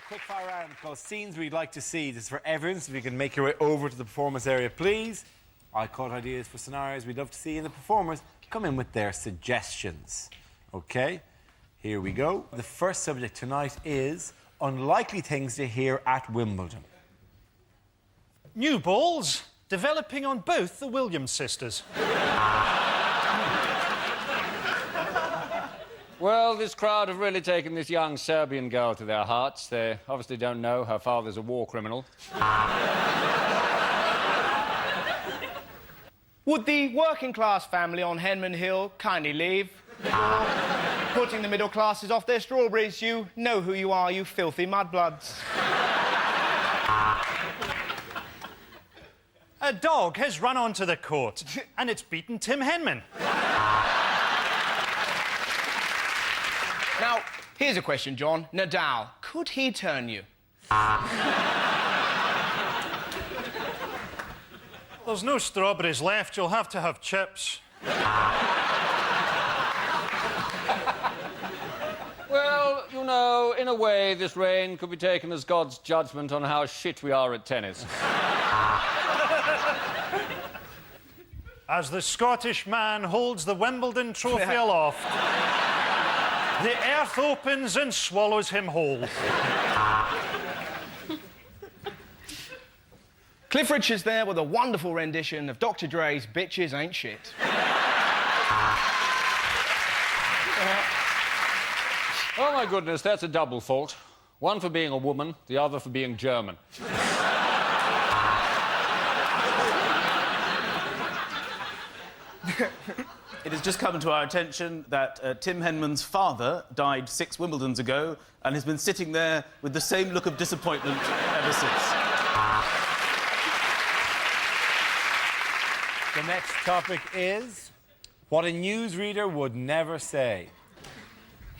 quick fire round called Scenes We'd Like to See. This is for everyone, so if you can make your way over to the performance area, please. I caught ideas for scenarios we'd love to see, and the performers come in with their suggestions. OK, here we go. The first subject tonight is unlikely things to hear at Wimbledon. New balls developing on both the Williams sisters. Well, this crowd have really taken this young Serbian girl to their hearts. They obviously don't know her father's a war criminal. Would the working-class family on Henman Hill kindly leave? Putting the middle classes off their strawberries, you know who you are, you filthy mudbloods. A dog has run onto the court and it's beaten Tim Henman. Now, here's a question, John. Nadal, could he turn you? There's no strawberries left, you'll have to have chips. Well, you know, in a way, this rain could be taken as God's judgment on how shit we are at tennis. As the Scottish man holds the Wimbledon trophy aloft, the earth opens and swallows him whole. Cliff Richards there with a wonderful rendition of Dr. Dre's Bitches Ain't Shit. Oh, my goodness, that's a double fault. One for being a woman, the other for being German. It has just come to our attention that Tim Henman's father died 6 Wimbledons ago and has been sitting there with the same look of disappointment ever since. The next topic is what a newsreader would never say.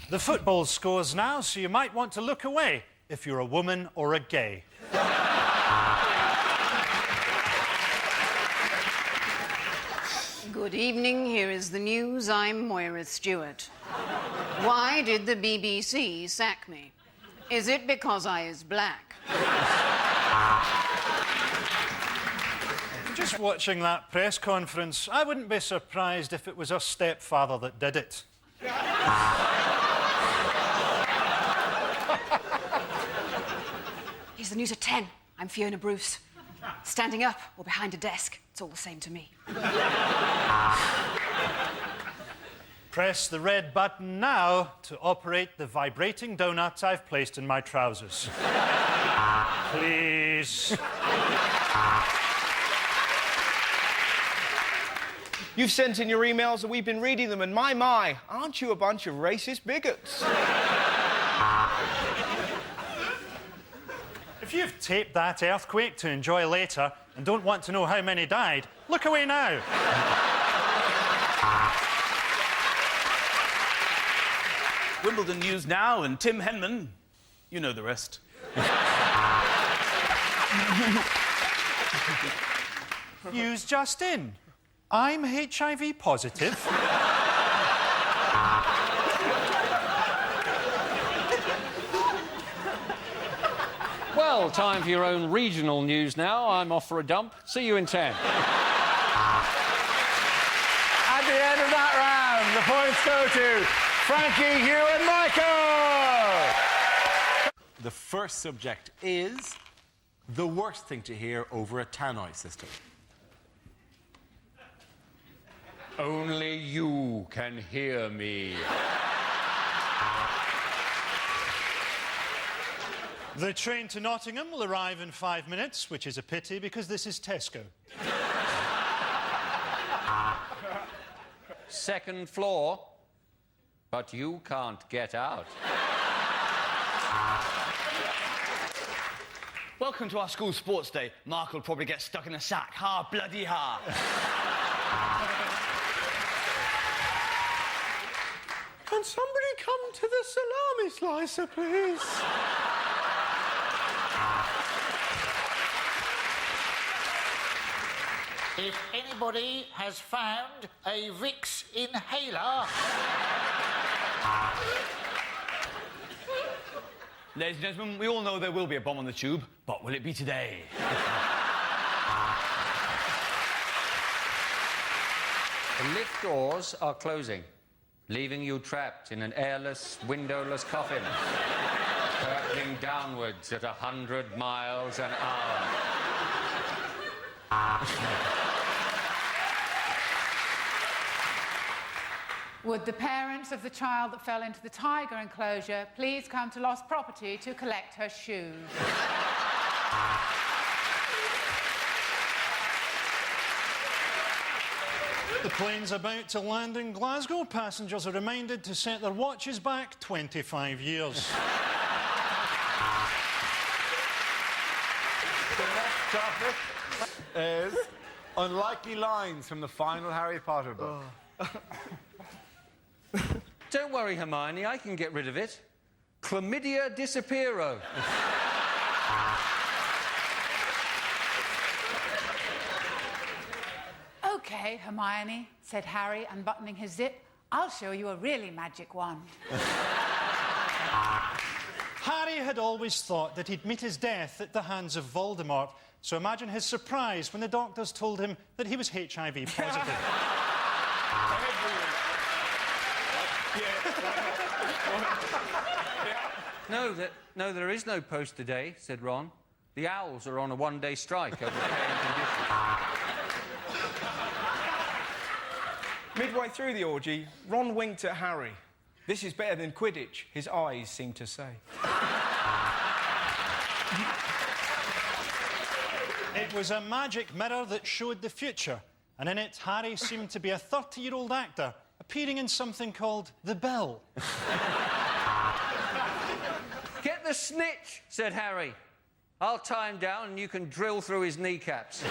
The football scores now, so you might want to look away if you're a woman or a gay. Good evening, here is the news. I'm Moira Stewart. Why did the BBC sack me? Is it because I is black? Just watching that press conference, I wouldn't be surprised if it was her stepfather that did it. Here's the news at 10. I'm Fiona Bruce. Standing up or behind a desk, it's all the same to me. Press the red button now to operate the vibrating donut I've placed in my trousers. Please. You've sent in your emails and we've been reading them, and my, aren't you a bunch of racist bigots? If you've taped that earthquake to enjoy later and don't want to know how many died, look away now. Wimbledon news now, and Tim Henman, you know the rest. News just in. I'm HIV positive. Well, time for your own regional news now. I'm off for a dump. See you in 10. At the end of that round, the points go to Frankie, Hugh and Michael! The first subject is the worst thing to hear over a tannoy system. Only you can hear me. The train to Nottingham will arrive in 5 minutes, which is a pity because this is Tesco. Second floor, but you can't get out. Welcome to our school sports day. Mark will probably get stuck in a sack. Ha, bloody ha. Can somebody come to the salami slicer, please? If anybody has found a Vicks inhaler... Ladies and gentlemen, we all know there will be a bomb on the tube, but will it be today? The lift doors are closing, leaving you trapped in an airless, windowless coffin, hurtling downwards at 100 miles an hour. Would the parents of the child that fell into the tiger enclosure please come to Lost Property to collect her shoes? The plane's about to land in Glasgow. Passengers are reminded to set their watches back 25 years. The next topic is unlikely lines from the final Harry Potter book. Don't worry, Hermione, I can get rid of it. Chlamydia disappearo. OK, Hermione, said Harry, unbuttoning his zip. I'll show you a really magic wand. Harry had always thought that he'd meet his death at the hands of Voldemort, so imagine his surprise when the doctors told him that he was HIV positive. No, there is no post today, said Ron. The Owls are on a one-day strike over pay and conditions. Midway through the orgy, Ron winked at Harry. This is better than Quidditch, his eyes seemed to say. It was a magic mirror that showed the future, and in it, Harry seemed to be a 30-year-old actor appearing in something called The Bill. Get the snitch, said Harry. I'll tie him down and you can drill through his kneecaps.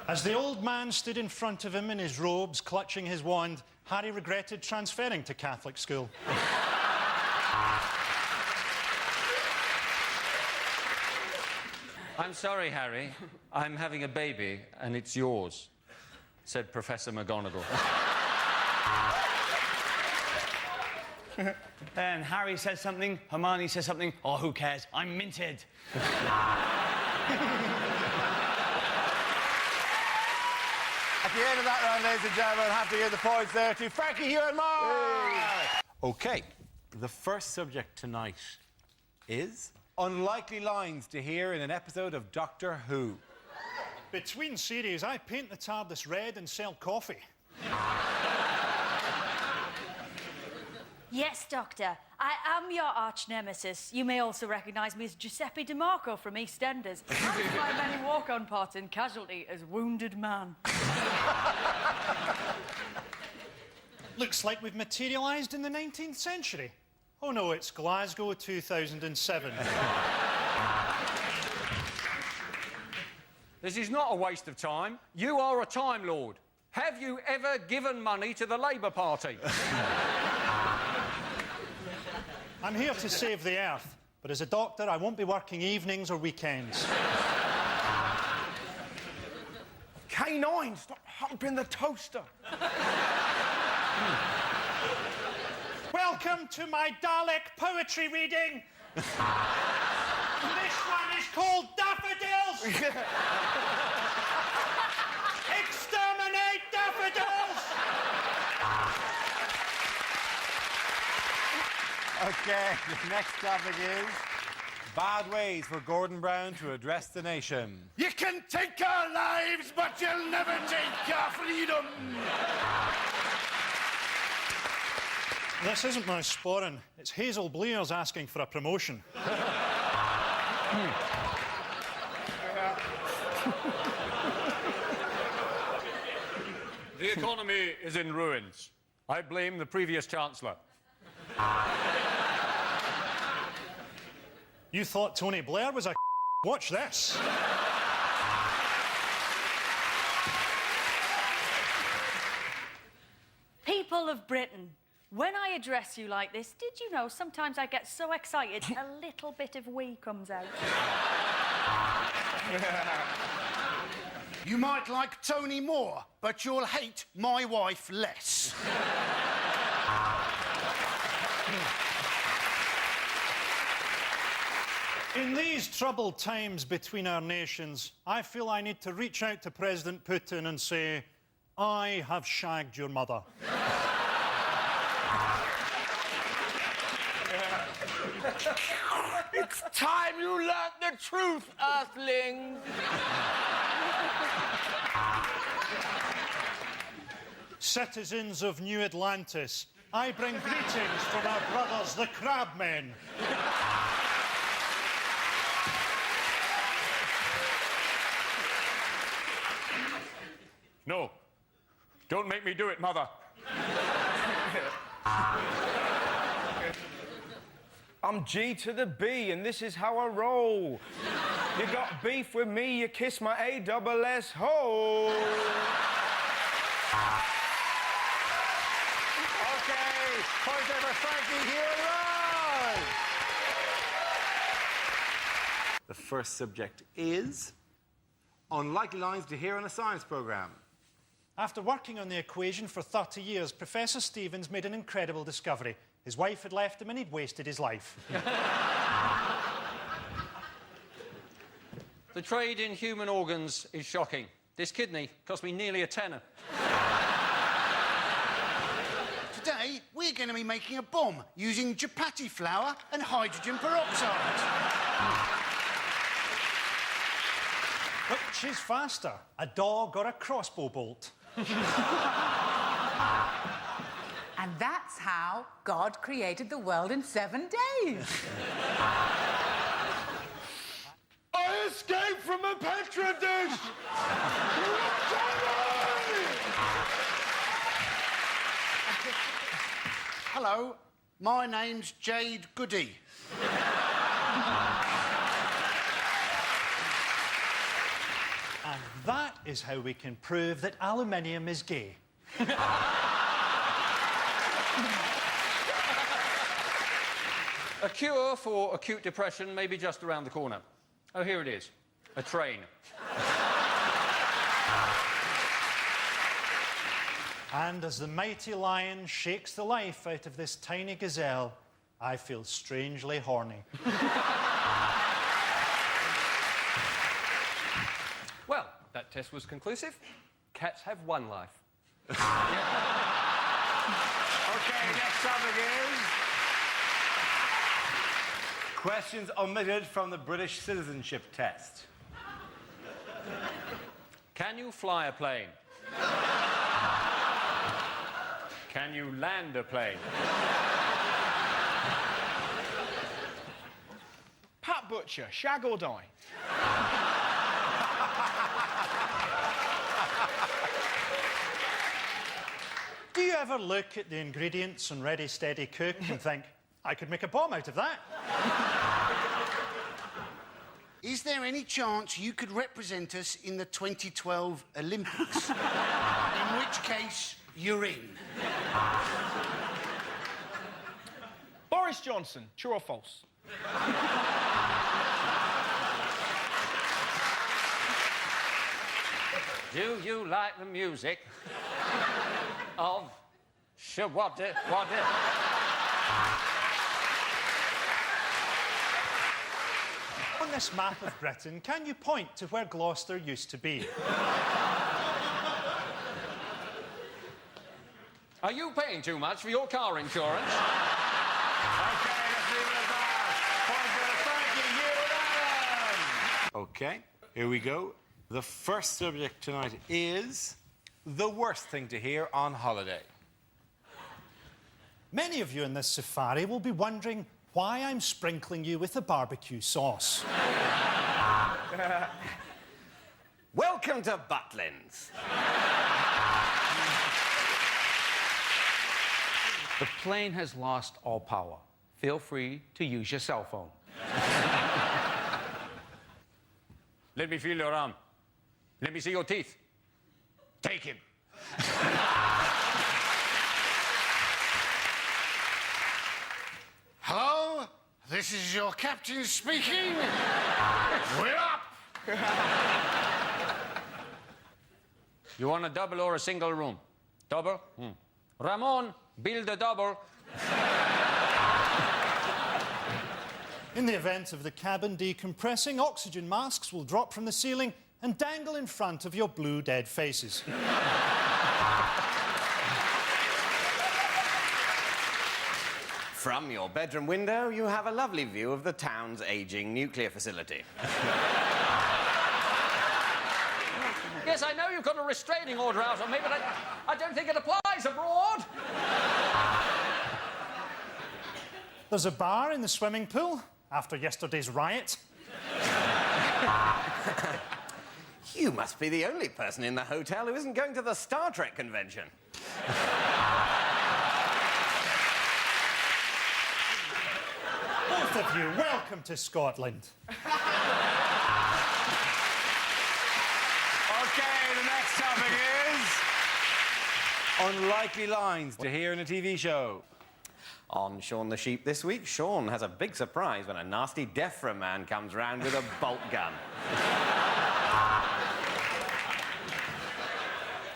As the old man stood in front of him in his robes, clutching his wand, Harry regretted transferring to Catholic school. I'm sorry, Harry. I'm having a baby and it's yours, said Professor McGonagall. Then Harry says something, Hermione says something. Oh, who cares? I'm minted. At the end of that round, ladies and gentlemen, I have to give the points there to Frankie, Hugh and Mark. OK, the first subject tonight is unlikely lines to hear in an episode of Doctor Who. Between series, I paint the TARDIS red and sell coffee. Yes, Doctor. I am your arch nemesis. You may also recognise me as Giuseppe DeMarco from EastEnders. And my many walk-on parts in Casualty as Wounded Man. Looks like we've materialised in the 19th century. Oh no, it's Glasgow 2007. This is not a waste of time. You are a Time Lord. Have you ever given money to the Labour Party? I'm here to save the Earth, but as a doctor, I won't be working evenings or weekends. K9, stop humping the toaster. Welcome to my Dalek poetry reading. This one is called Daffodils. Exterminate daffodils! OK, the next topic is bad ways for Gordon Brown to address the nation. You can take our lives, but you'll never take our freedom. This isn't my sporran. It's Hazel Blears asking for a promotion. The economy is in ruins. I blame the previous Chancellor. You thought Tony Blair was a Watch this. People of Britain, when I address you like this, did you know sometimes I get so excited a little bit of wee comes out? You might like Tony more, but you'll hate my wife less. In these troubled times between our nations, I feel I need to reach out to President Putin and say, I have shagged your mother. It's time you learnt the truth, Earthling. Citizens of New Atlantis, I bring greetings from our brothers, the Crabmen. No. Don't make me do it, Mother. I'm G to the B, and this is how I roll. You got beef with me, you kiss my A-double-S hole. Okay, point over Frankie here live. The first subject is unlikely lines to hear on a science programme. After working on the equation for 30 years, Professor Stevens made an incredible discovery. His wife had left him and he'd wasted his life. The trade in human organs is shocking. This kidney cost me nearly a tenner. Today, we're going to be making a bomb using chapati flour and hydrogen peroxide. Which is faster, a dog or a crossbow bolt? And that's how God created the world in 7 days. I escaped from a Petri dish! Hello, my name's Jade Goody. And that is how we can prove that aluminium is gay. A cure for acute depression may be just around the corner. Oh, here it is. A train. And as the mighty lion shakes the life out of this tiny gazelle, I feel strangely horny. Well, that test was conclusive. Cats have one life. Okay, next topic is questions omitted from the British citizenship test. Can you fly a plane? Can you land a plane? Pat Butcher, shag or die? Do you ever look at the ingredients on Ready, Steady, Cook and think, I could make a bomb out of that? Is there any chance you could represent us in the 2012 Olympics? In which case, you're in. Boris Johnson, true or false? Do you like the music of Shawada? On this map of Britain, can you point to where Gloucester used to be? Are you paying too much for your car insurance? Okay, here we go. The first subject tonight is the worst thing to hear on holiday. Many of you in this safari will be wondering why I'm sprinkling you with a barbecue sauce. Welcome to Butlins. The plane has lost all power. Feel free to use your cell phone. Let me feel your arm. Let me see your teeth. Take him. Hello, this is your captain speaking. We're up. You want a double or a single room? Double? Ramon, build a double. In the event of the cabin decompressing, oxygen masks will drop from the ceiling and dangle in front of your blue dead faces. From your bedroom window, you have a lovely view of the town's ageing nuclear facility. Yes, I know you've got a restraining order out on me, but I don't think it applies abroad. There's a bar in the swimming pool after yesterday's riot. You must be the only person in the hotel who isn't going to the Star Trek convention. Both of you, welcome to Scotland. Okay, the next topic is unlikely lines to hear in a TV show. On Shaun the Sheep this week, Shaun has a big surprise when a nasty DEFRA man comes round with a bolt gun.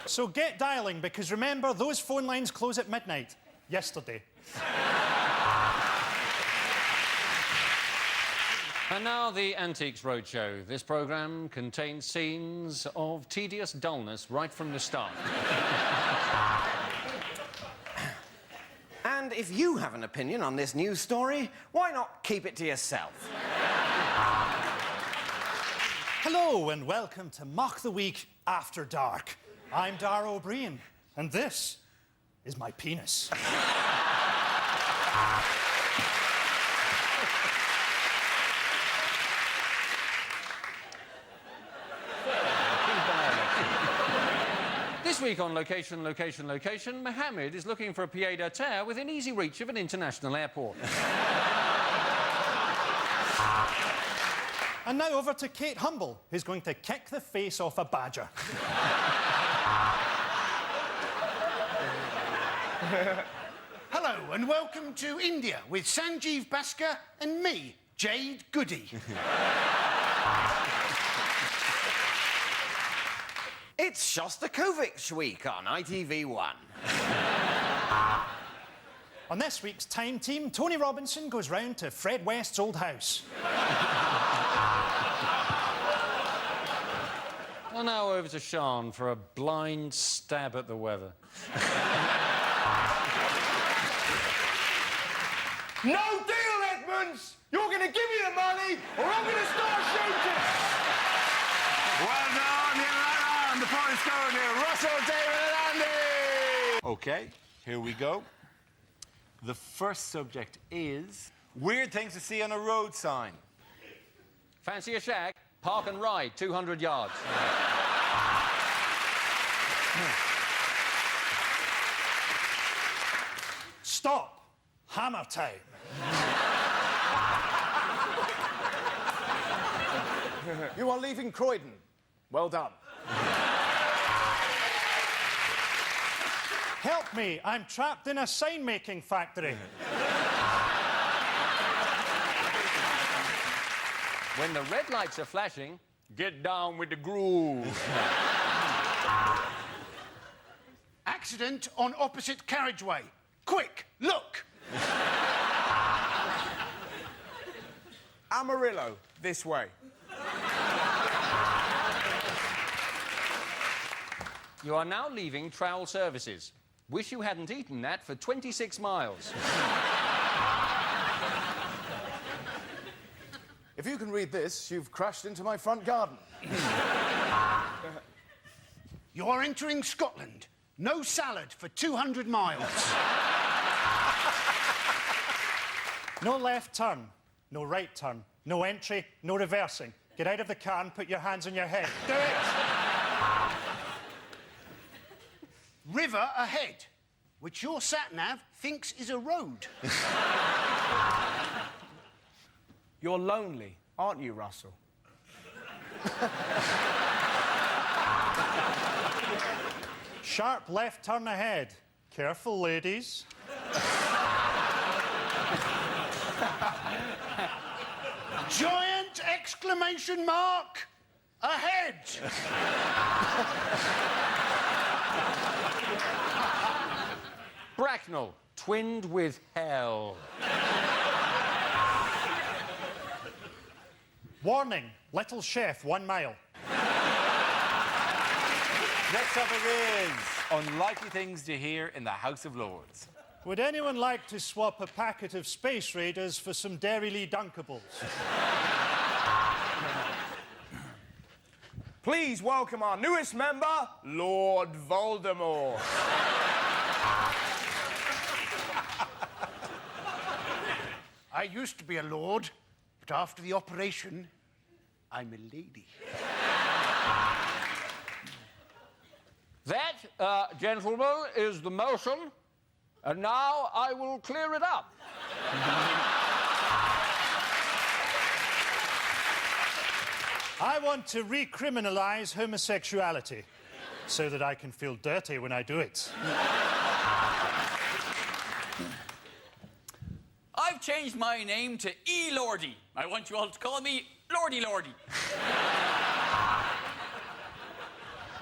So get dialing, because remember, those phone lines close at midnight. Yesterday. And now the Antiques Roadshow. This programme contains scenes of tedious dullness right from the start. And if you have an opinion on this news story, why not keep it to yourself? Hello and welcome to Mock the Week After Dark. I'm Dara O'Brien, and this is my penis. This week on Location, Location, Location, Mohammed is looking for a pied-à-terre within easy reach of an international airport. And now over to Kate Humble, who's going to kick the face off a badger. Hello and welcome to India with Sanjeev Bhaskar and me, Jade Goody. It's Shostakovich week on ITV1. On this week's Time Team, Tony Robinson goes round to Fred West's old house. And now over to Sean for a blind stab at the weather. No deal, Edmonds! You're going to give me the money, or I'm going to start shooting! Well done, the other way around. The points go to Russell, David and Andy. Okay, here we go. The first subject is weird things to see on a road sign. Fancy a shack? Park and ride, 200 yards. Stop. Hammer time. You are leaving Croydon. Well done. Help me, I'm trapped in a sign-making factory. When the red lights are flashing, get down with the groove. Accident on opposite carriageway. Quick, look! Amarillo, this way. You are now leaving Trowel Services. Wish you hadn't eaten that for 26 miles. If you can read this, you've crashed into my front garden. You are entering Scotland. No salad for 200 miles. No left turn, no right turn, no entry, no reversing. Get out of the car and put your hands on your head. Do it! River ahead, which your sat-nav thinks is a road. You're lonely, aren't you, Russell? Sharp left turn ahead. Careful, ladies. Giant exclamation mark ahead. Bracknell, twinned with hell. Warning, little chef, 1 mile. Next topic is unlikely things to hear in the House of Lords. Would anyone like to swap a packet of Space Raiders for some Dairy Dunkables? Please welcome our newest member, Lord Voldemort. I used to be a lord, but after the operation, I'm a lady. That, gentlemen, is the motion, and now I will clear it up. I want to recriminalise homosexuality so that I can feel dirty when I do it. I've changed my name to E. Lordy. I want you all to call me Lordy Lordy.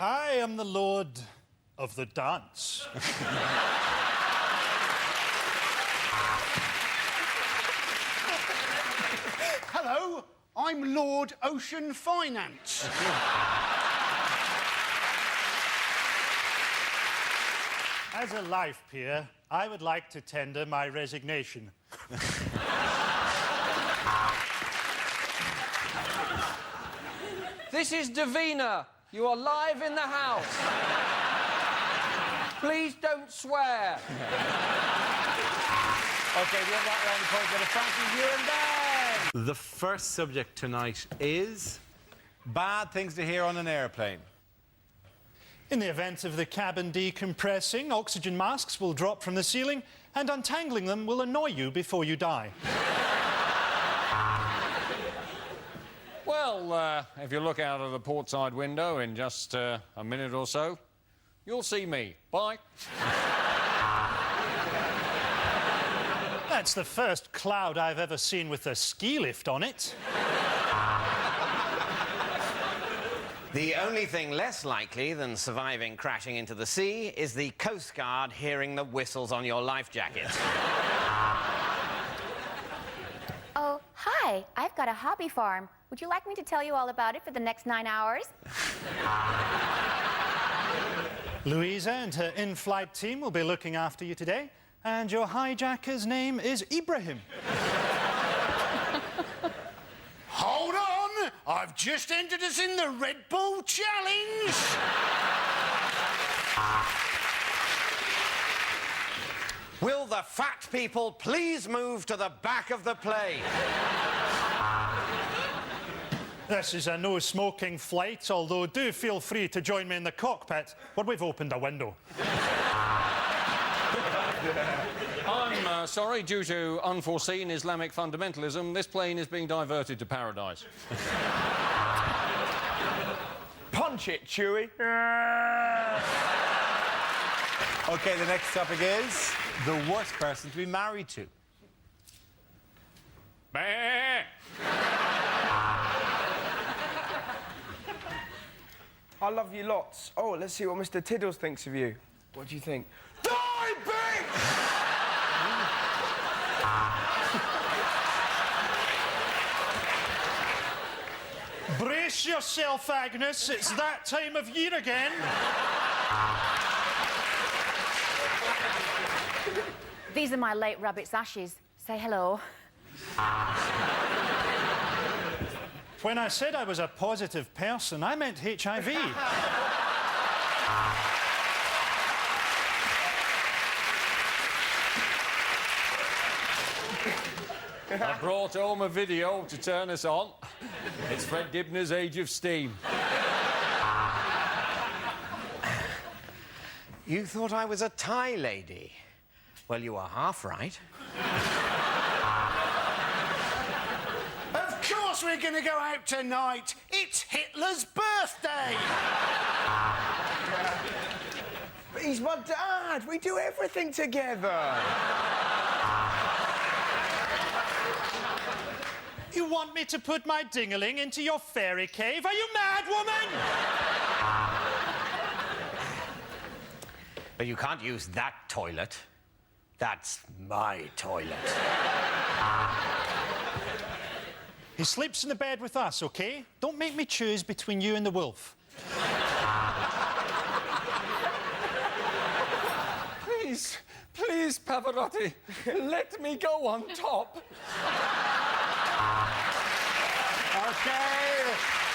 I am the Lord of the Dance. Hello, I'm Lord Ocean Finance. As a life peer, I would like to tender my resignation. This is Davina. You are live in the house. Please don't swear. Okay, we have that round of applause. Get a thank you and Ben. The first subject tonight is bad things to hear on an airplane. In the event of the cabin decompressing, oxygen masks will drop from the ceiling and untangling them will annoy you before you die. Well, if you look out of the port side window in just a minute or so, you'll see me. Bye. That's the first cloud I've ever seen with a ski lift on it. The only thing less likely than surviving crashing into the sea is the Coast Guard hearing the whistles on your life jacket. Oh, hi. I've got a hobby farm. Would you like me to tell you all about it for the next 9 hours? Louisa and her in-flight team will be looking after you today, and your hijacker's name is Ibrahim. Hold on! I've just entered us in the Red Bull Challenge! Will the fat people please move to the back of the plane? This is a no-smoking flight, although do feel free to join me in the cockpit where we've opened a window. I'm sorry, due to unforeseen Islamic fundamentalism, this plane is being diverted to paradise. Punch it, Chewie. Okay, the next topic is the worst person to be married to. I love you lots. Oh, let's see what Mr. Tiddles thinks of you. What do you think? Die, bitch! Brace yourself, Agnes. It's that time of year again. These are my late rabbit's ashes. Say hello. When I said I was a positive person, I meant HIV. I brought home a video to turn us on. It's Fred Dibner's Age of Steam. You thought I was a Thai lady? Well, you were half right. Of course we're going to go out tonight. It's Hitler's birthday. But he's my dad. We do everything together. You want me to put my dingaling into your fairy cave? Are you mad, woman? But you can't use that toilet. That's my toilet. He sleeps in the bed with us, OK? Don't make me choose between you and the wolf. Please, please, Pavarotti, let me go on top. OK,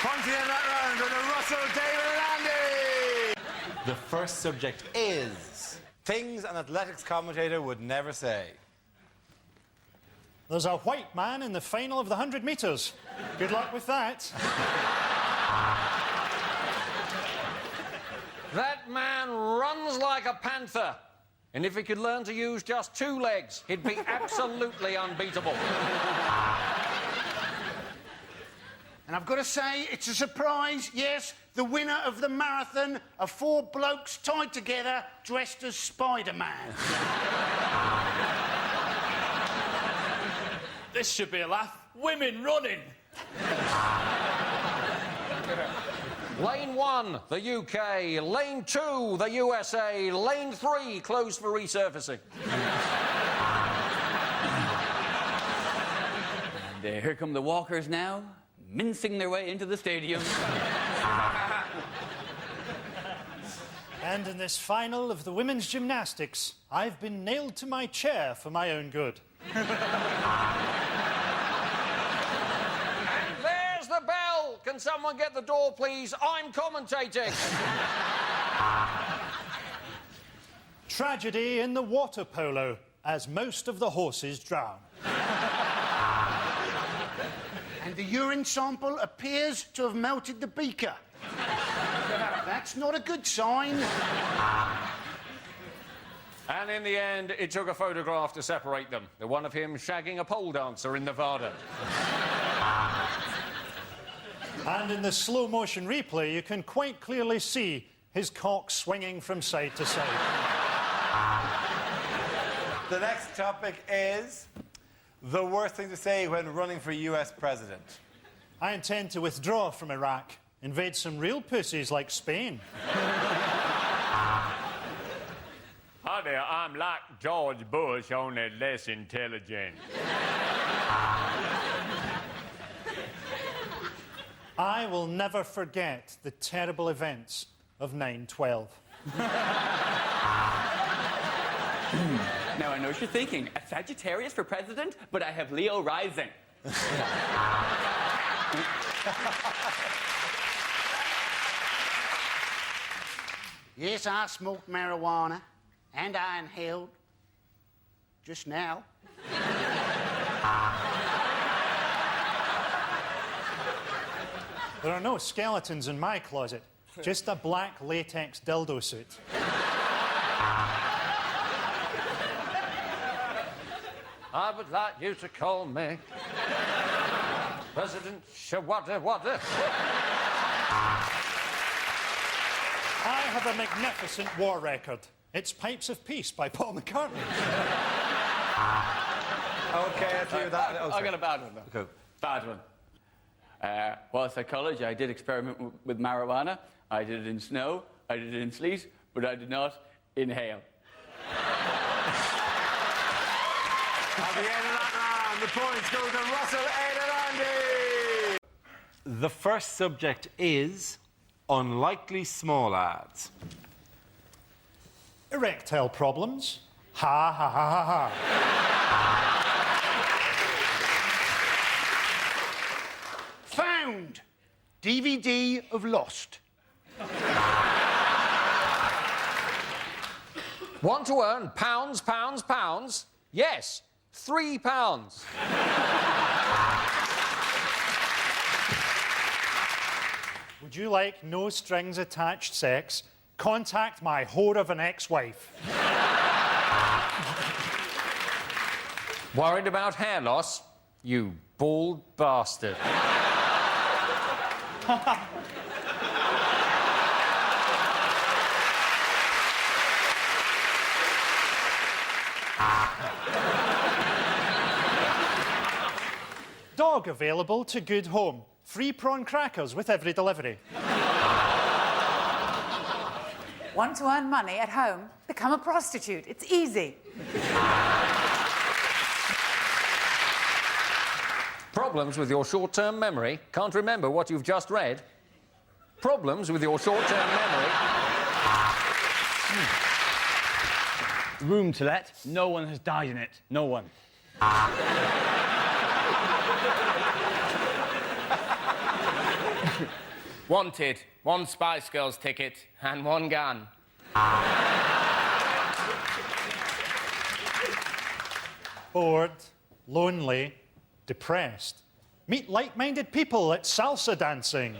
pointing in that round are the Russell, David and Andy. The first subject is things an athletics commentator would never say. There's a white man in the final of the 100 metres. Good luck with that. That man runs like a panther. And if he could learn to use just 2 legs, he'd be absolutely unbeatable. And I've got to say, it's a surprise, yes, the winner of the marathon are 4 blokes tied together dressed as Spider-Man. This should be a laugh. Women running. Lane 1, the UK. Lane 2, the USA. Lane 3, closed for resurfacing. And here come the walkers now, mincing their way into the stadium. And in this final of the women's gymnastics, I've been nailed to my chair for my own good. And there's the bell. Can someone get the door, please? I'm commentating. Tragedy in the water polo, as most of the horses drown. And the urine sample appears to have melted the beaker. That's not a good sign. And in the end, it took a photograph to separate them. The one of him shagging a pole dancer in Nevada. And in the slow-motion replay, you can quite clearly see his cock swinging from side to side. The next topic is the worst thing to say when running for US president. I intend to withdraw from Iraq, invade some real pussies like Spain. Honey, I'm like George Bush, only less intelligent. I will never forget the terrible events of 9/12. Now, I know what you're thinking. A Sagittarius for president, but I have Leo rising. Yes, I smoked marijuana, and I inhaled just now. There are no skeletons in my closet, just a black latex dildo suit. I would like you to call me President Shawada. I have a magnificent war record. It's Pipes of Peace by Paul McCartney. OK, let's hear that. I got a bad one, though. Okay. Bad one. Whilst at college, I did experiment with marijuana. I did it in snow, I did it in sleet, but I did not inhale. At the end of that round, the points go to Russell, Ed and Andy. The first subject is unlikely small lads. Erectile problems. Ha ha ha ha ha. Found. DVD of Lost. Want to earn pounds, pounds, pounds? Yes, £3. Would you like no strings attached sex? Contact my whore of an ex-wife. Worried about hair loss? You bald bastard. Dog available to good home. Free prawn crackers with every delivery. Want to earn money at home? Become a prostitute. It's easy. Problems with your short-term memory? Can't remember what you've just read? Problems with your short-term memory? Room to let. No one has died in it. No one. Wanted, 1 Spice Girls ticket and 1 gun. Bored, lonely, depressed. Meet like-minded people at salsa dancing.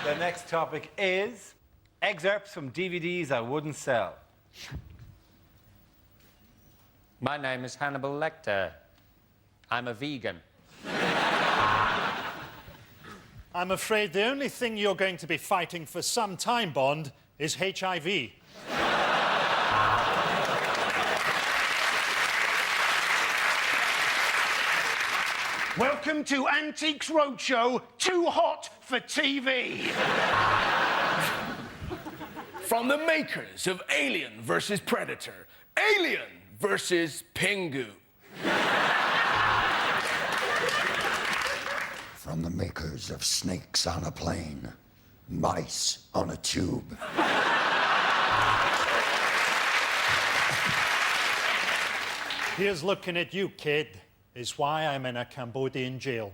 The next topic is excerpts from DVDs I wouldn't sell. My name is Hannibal Lecter. I'm a vegan. I'm afraid the only thing you're going to be fighting for some time, Bond, is HIV. Welcome to Antiques Roadshow, Too Hot for TV. From the makers of Alien vs. Predator, Alien vs. Pingu. From the makers of Snakes on a Plane, Mice on a Tube. Here's looking at you, kid, is why I'm in a Cambodian jail.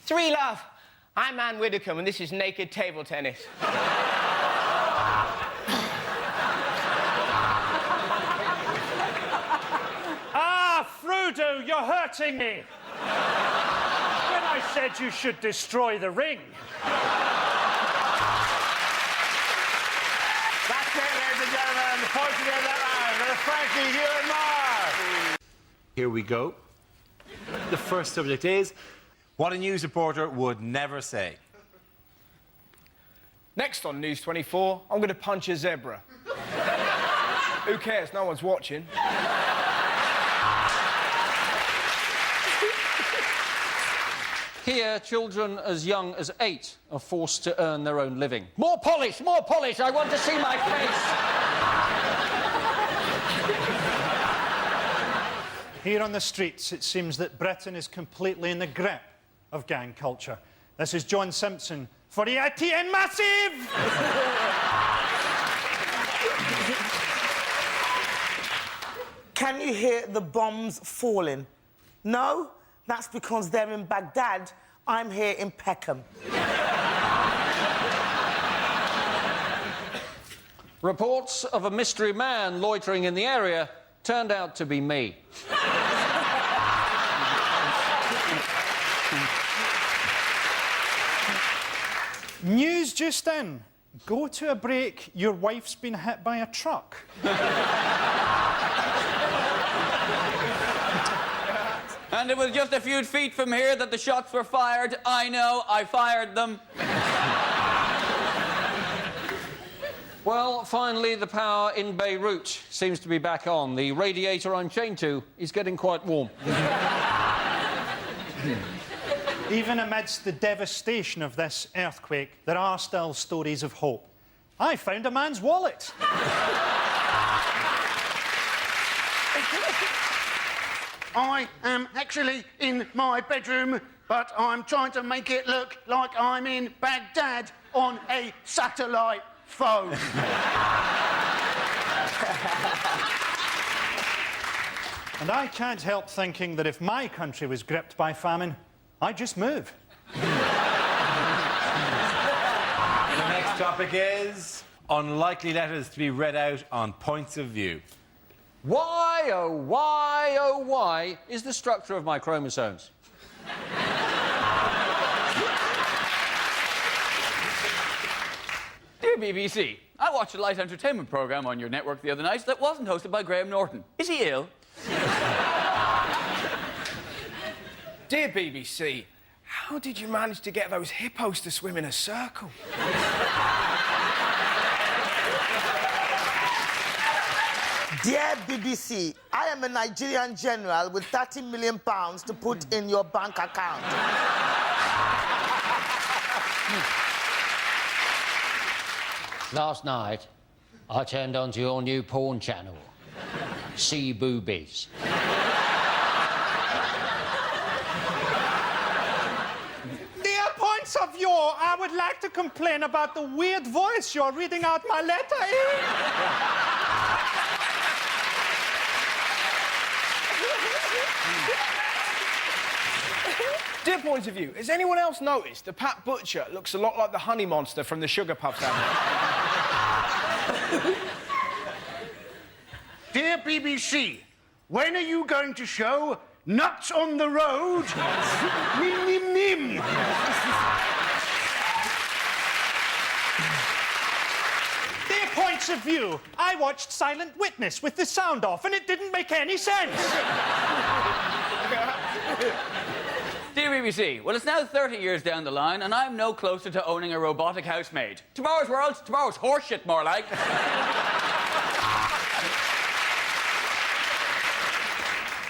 Three love. I'm Ann Widdecombe, and this is Naked Table Tennis. Ah, Frodo, you're hurting me. When I said you should destroy the ring. That's it, ladies and gentlemen. The points of that round. Frankie, you and Mark. Here we go. The first subject is what a news reporter would never say. Next on News 24, I'm going to punch a zebra. Who cares? No one's watching. Here, children as young as 8 are forced to earn their own living. More polish, more polish! I want to see my face! Here on the streets, it seems that Britain is completely in the grip of gang culture. This is John Simpson for the ATN Massive! Can you hear the bombs falling? No? That's because they're in Baghdad. I'm here in Peckham. Reports of a mystery man loitering in the area turned out to be me. News just in. Go to a break, your wife's been hit by a truck. And it was just a few feet from here that the shots were fired. I know, I fired them. Well, finally, the power in Beirut seems to be back on. The radiator I'm chained to is getting quite warm. Even amidst the devastation of this earthquake, there are still stories of hope. I found a man's wallet. I am actually in my bedroom, but I'm trying to make it look like I'm in Baghdad on a satellite phone. And I can't help thinking that if my country was gripped by famine, I'd just move. The next topic is unlikely letters to be read out on points of view. Why, oh why is the structure of my chromosomes? Dear BBC, I watched a light entertainment programme on your network the other night that wasn't hosted by Graham Norton. Is he ill? Dear BBC, how did you manage to get those hippos to swim in a circle? Dear BBC, I am a Nigerian general with £30 million to put in your bank account. Last night, I turned onto your new porn channel. See boobies. Dear points of view, I would like to complain about the weird voice you're reading out my letter in. Dear point of view, has anyone else noticed that Pat Butcher looks a lot like the honey monster from the Sugar Puff family? Dear BBC, when are you going to show Nuts on the Road? Nim, nim, nim. Dear points of view, I watched Silent Witness with the sound off and it didn't make any sense. Dear BBC, well, it's now 30 years down the line, and I'm no closer to owning a robotic housemaid. Tomorrow's world, tomorrow's horseshit, more like.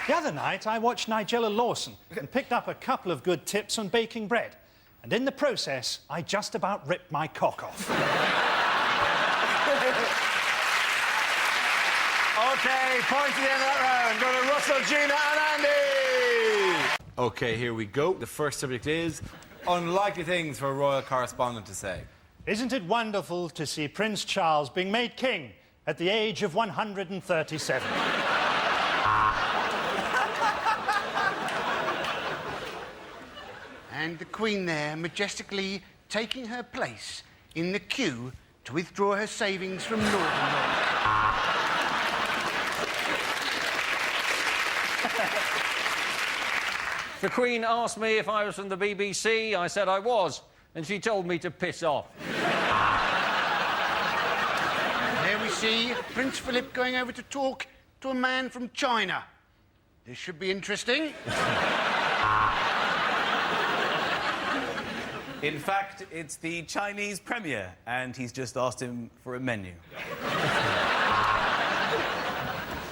The other night, I watched Nigella Lawson and picked up a couple of good tips on baking bread. And in the process, I just about ripped my cock off. OK, point to the end of that round. Go to Russell, Gina and Andy. OK, here we go. The first subject is unlikely things for a royal correspondent to say. Isn't it wonderful to see Prince Charles being made king at the age of 137? And the Queen there majestically taking her place in the queue to withdraw her savings from Northern Rock. The Queen asked me if I was from the BBC. I said I was, and she told me to piss off. There we see Prince Philip going over to talk to a man from China. This should be interesting. In fact, it's the Chinese premier, and he's just asked him for a menu.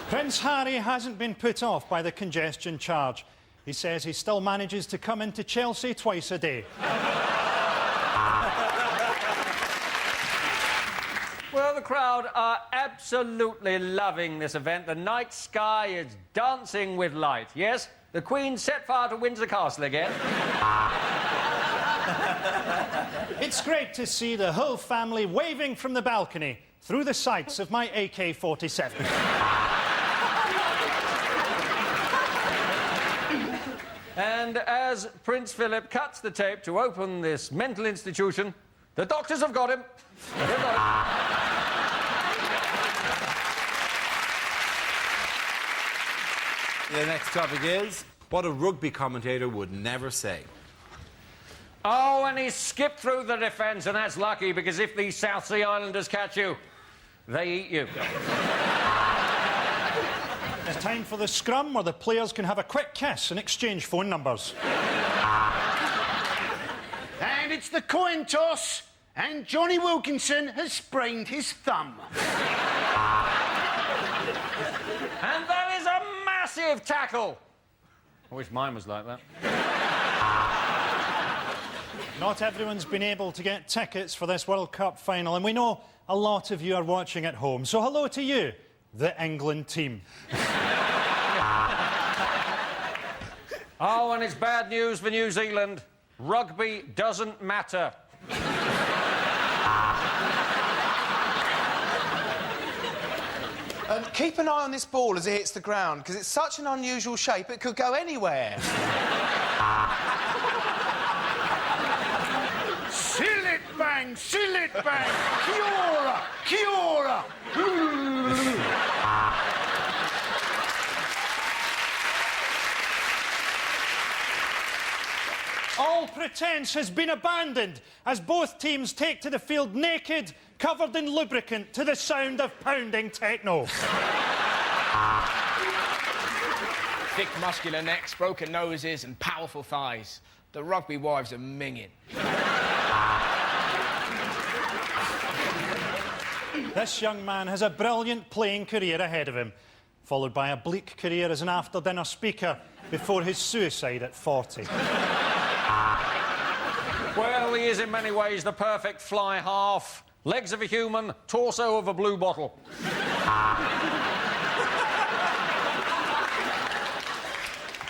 Prince Harry hasn't been put off by the congestion charge. He says he still manages to come into Chelsea twice a day. Well, the crowd are absolutely loving this event. The night sky is dancing with light. Yes, the Queen set fire to Windsor Castle again. It's great to see the whole family waving from the balcony through the sights of my AK-47. And as Prince Philip cuts the tape to open this mental institution, the doctors have got him. They've got him. The next topic is what a rugby commentator would never say. Oh, and he skipped through the defence, and that's lucky, because if these South Sea Islanders catch you, they eat you. It's time for the scrum where the players can have a quick kiss and exchange phone numbers. And it's the coin toss, and Johnny Wilkinson has sprained his thumb. And that is a massive tackle. I wish mine was like that. Not everyone's been able to get tickets for this World Cup final, and we know a lot of you are watching at home. So hello to you, the England team. Oh, and it's bad news for New Zealand. Rugby doesn't matter. Keep an eye on this ball as it hits the ground, because it's such an unusual shape, it could go anywhere. Seal it bang, seal it bang, kia ora, kia ora. All pretence has been abandoned as both teams take to the field naked, covered in lubricant to the sound of pounding techno. Thick, muscular necks, broken noses and powerful thighs. The rugby wives are minging. This young man has a brilliant playing career ahead of him, followed by a bleak career as an after-dinner speaker before his suicide at 40. Well, he is in many ways the perfect fly half. legs of a human, torso of a blue bottle.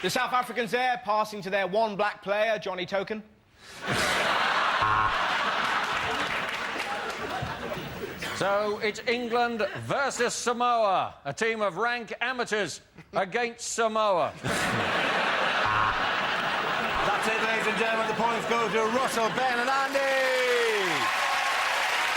The South Africans there passing to their one black player, Johnny Token. So it's England versus Samoa, a team of rank amateurs against Samoa. That's it, ladies and gentlemen. The points go to Russell, Ben and Andy.